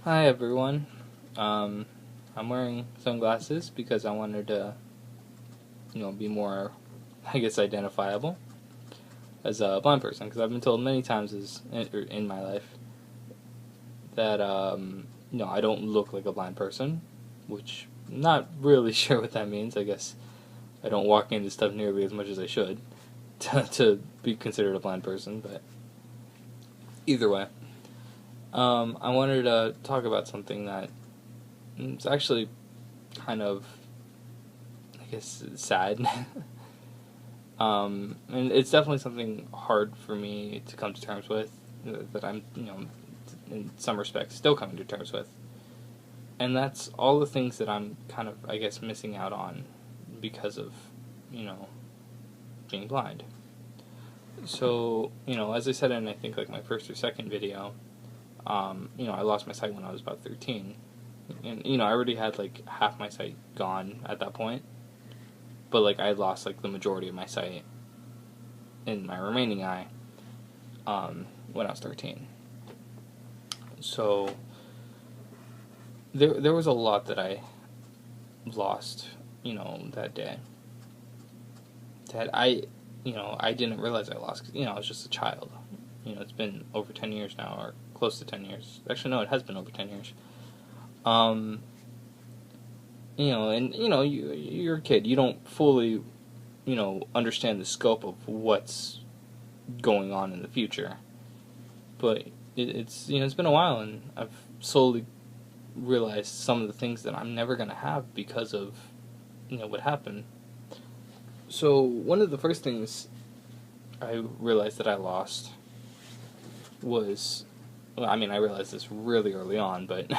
Hi everyone. Um, I'm wearing sunglasses because I wanted to, be more, I guess, identifiable as a blind person. Because I've been told many times in my life that, I don't look like a blind person, which I'm not really sure what that means. I guess I don't walk into stuff nearly as much as I should to be considered a blind person. But either way, I wanted to talk about something that it's actually kind of, I guess, sad. And it's definitely something hard for me to come to terms with, that I'm, in some respects, still coming to terms with. And that's all the things that I'm kind of, I guess, missing out on because of, being blind. So, as I said in, I think, like, my first or second video, I lost my sight when I was about 13. And, I already had, like, half my sight gone at that point. But, like, I had lost, like, the majority of my sight in my remaining eye when I was 13. So, there was a lot that I lost, that day. That I didn't realize I lost, because, I was just a child. It's been over 10 years now, or close to 10 years. Actually, no, it has been over 10 years. You're a kid. You don't fully, understand the scope of what's going on in the future. But it's been a while, and I've slowly realized some of the things that I'm never going to have because of, what happened. So one of the first things I realized that I lost was, I realized this really early on, but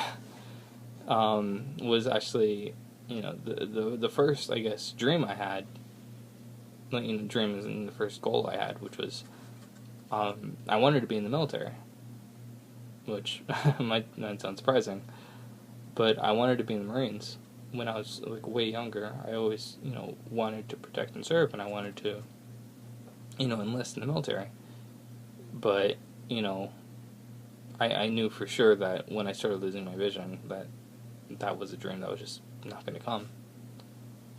was actually, the first, I guess, dream I had. Dream is in the first goal I had, which was, I wanted to be in the military, which might not sound surprising, but I wanted to be in the Marines. When I was, like, way younger, I always, wanted to protect and serve, and I wanted to, enlist in the military. But, I knew for sure that when I started losing my vision, that was a dream that was just not going to come.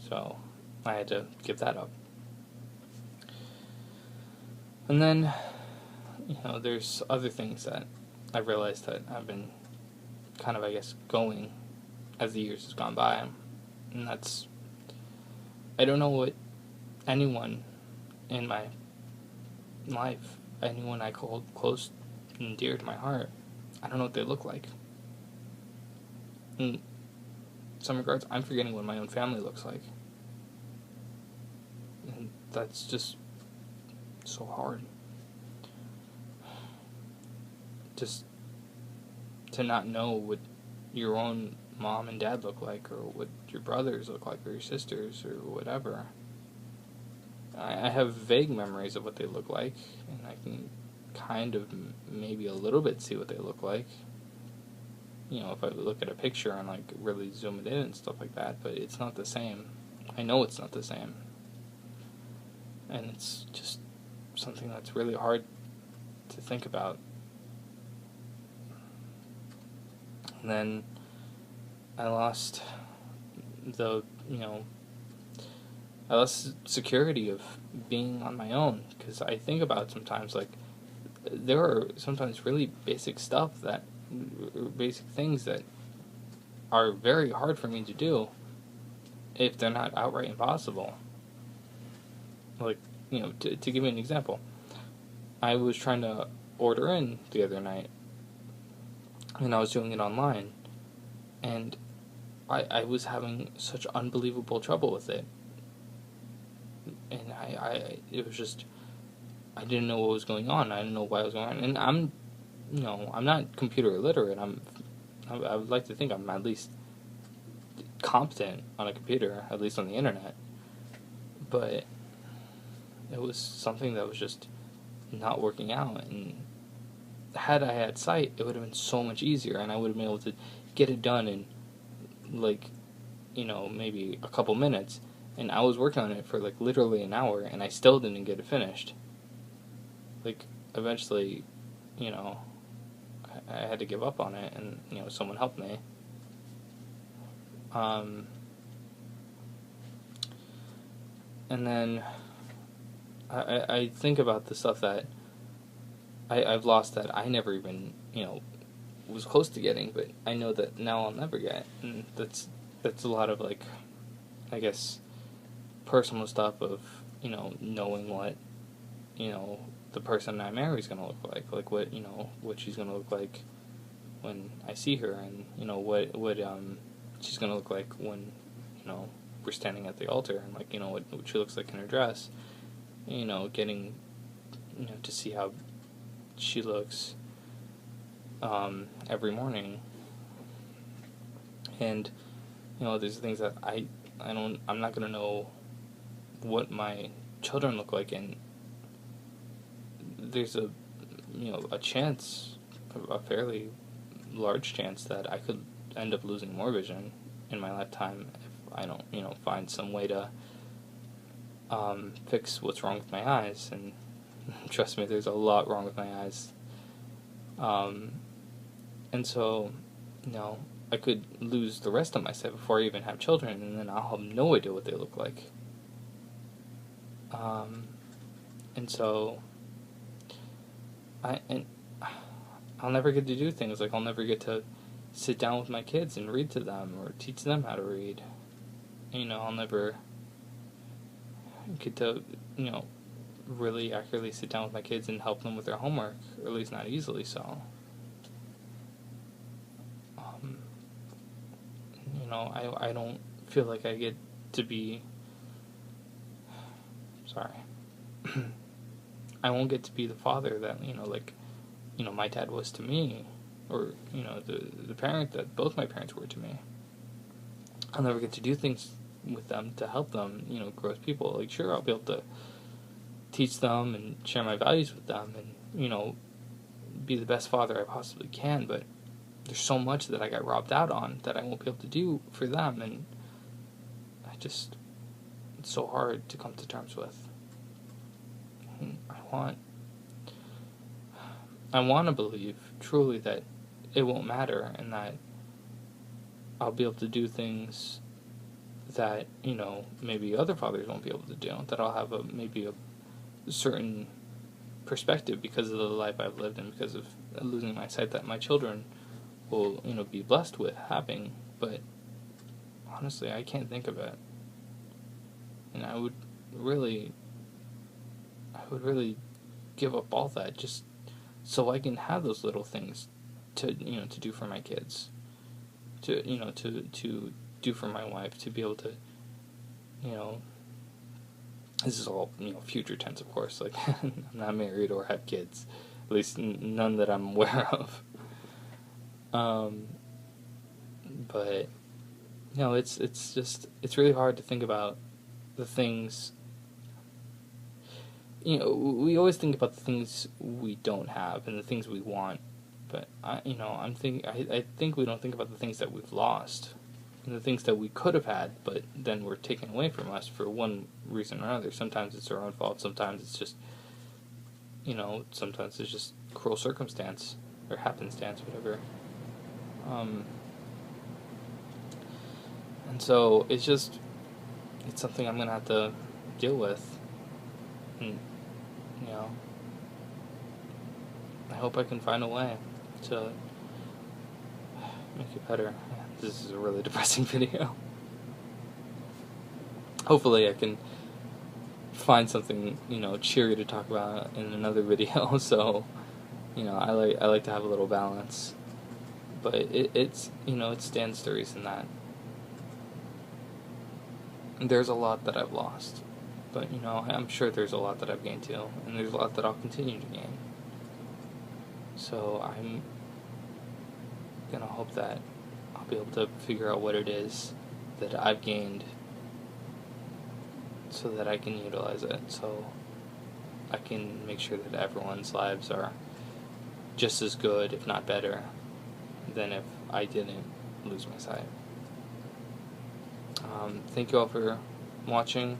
So I had to give that up. And then, there's other things that I realized that I've been kind of, I guess, going as the years has gone by. And that's, I don't know what anyone in my life, anyone I hold close and dear to my heart, I don't know what they look like. In some regards, I'm forgetting what my own family looks like. And that's just so hard. Just to not know what your own mom and dad look like, or what your brothers look like, or your sisters, or whatever. I have vague memories of what they look like, and I can kind of maybe a little bit see what they look like. If I look at a picture and, like, really zoom it in and stuff like that, but it's not the same. I know it's not the same. And it's just something that's really hard to think about. And then I lost I lost security of being on my own, because I think about sometimes, like, there are sometimes really basic things that are very hard for me to do if they're not outright impossible. Like, to give you an example, I was trying to order in the other night, and I was doing it online, and I was having such unbelievable trouble with it. And it was just, I didn't know what was going on. I didn't know why it was going on. And I'm not computer illiterate. I would like to think I'm at least competent on a computer, at least on the internet. But it was something that was just not working out. And had I had sight, it would have been so much easier, and I would have been able to get it done in, like, maybe a couple minutes. And I was working on it for, like, literally an hour, and I still didn't get it finished. Like, eventually, I had to give up on it, and someone helped me. And then I think about the stuff that I've lost that I never even was close to getting, but I know that now I'll never get, and that's a lot of, like, I guess, personal stuff of knowing what the person I marry is gonna look like what she's gonna look like when I see her, and what she's gonna look like when we're standing at the altar, and like what she looks like in her dress, getting to see how she looks every morning, and there's things that I'm not gonna know what my children look like, and there's a chance, a fairly large chance, that I could end up losing more vision in my lifetime if I don't find some way to fix what's wrong with my eyes. And trust me, there's a lot wrong with my eyes. And so I could lose the rest of my sight before I even have children, and then I'll have no idea what they look like. And so I'll never get to do things like I'll never get to sit down with my kids and read to them or teach them how to read. I'll never get to really accurately sit down with my kids and help them with their homework, or at least not easily so. I don't feel like I get to be, sorry, I won't get to be the father that, my dad was to me, or, the parent that both my parents were to me. I'll never get to do things with them to help them, grow as people. Like, sure, I'll be able to teach them and share my values with them and, be the best father I possibly can, but there's so much that I got robbed out on that I won't be able to do for them, and it's so hard to come to terms with. And I want to believe truly that it won't matter, and that I'll be able to do things that maybe other fathers won't be able to do, that I'll have maybe a certain perspective because of the life I've lived and because of losing my sight that my children will be blessed with having. But honestly, I can't think of it, and I would really give up all that just so I can have those little things to do for my kids, to do for my wife, to be able to this is all future tense, of course, like I'm not married or have kids, at least none that I'm aware of. But it's really hard to think about the things. We always think about the things we don't have and the things we want, but I think we don't think about the things that we've lost and the things that we could have had, but then were taken away from us for one reason or another. Sometimes it's our own fault. Sometimes it's just, sometimes it's just cruel circumstance or happenstance, whatever. And so it's something I'm gonna have to deal with, and I hope I can find a way to make it better. This is a really depressing video. Hopefully I can find something cheery to talk about in another video. So I like to have a little balance, but it stands to reason that there's a lot that I've lost, but I'm sure there's a lot that I've gained too, and there's a lot that I'll continue to gain. So I'm gonna hope that I'll be able to figure out what it is that I've gained so that I can utilize it, so I can make sure that everyone's lives are just as good, if not better, than if I didn't lose my sight. Thank you all for watching.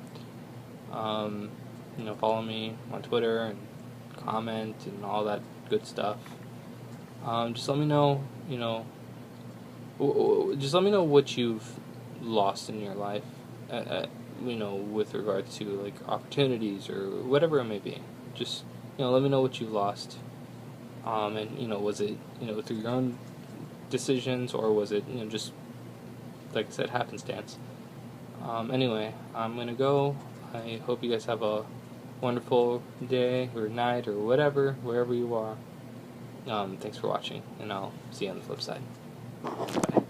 Follow me on Twitter and comment and all that good stuff. Just let me know, just let me know what you've lost in your life, with regard to like opportunities or whatever it may be. Just let me know what you've lost. And was it through your own decisions, or was it just like I said, happenstance? Anyway, I'm gonna go. I hope you guys have a wonderful day or night or whatever, wherever you are. Thanks for watching, and I'll see you on the flip side. Bye.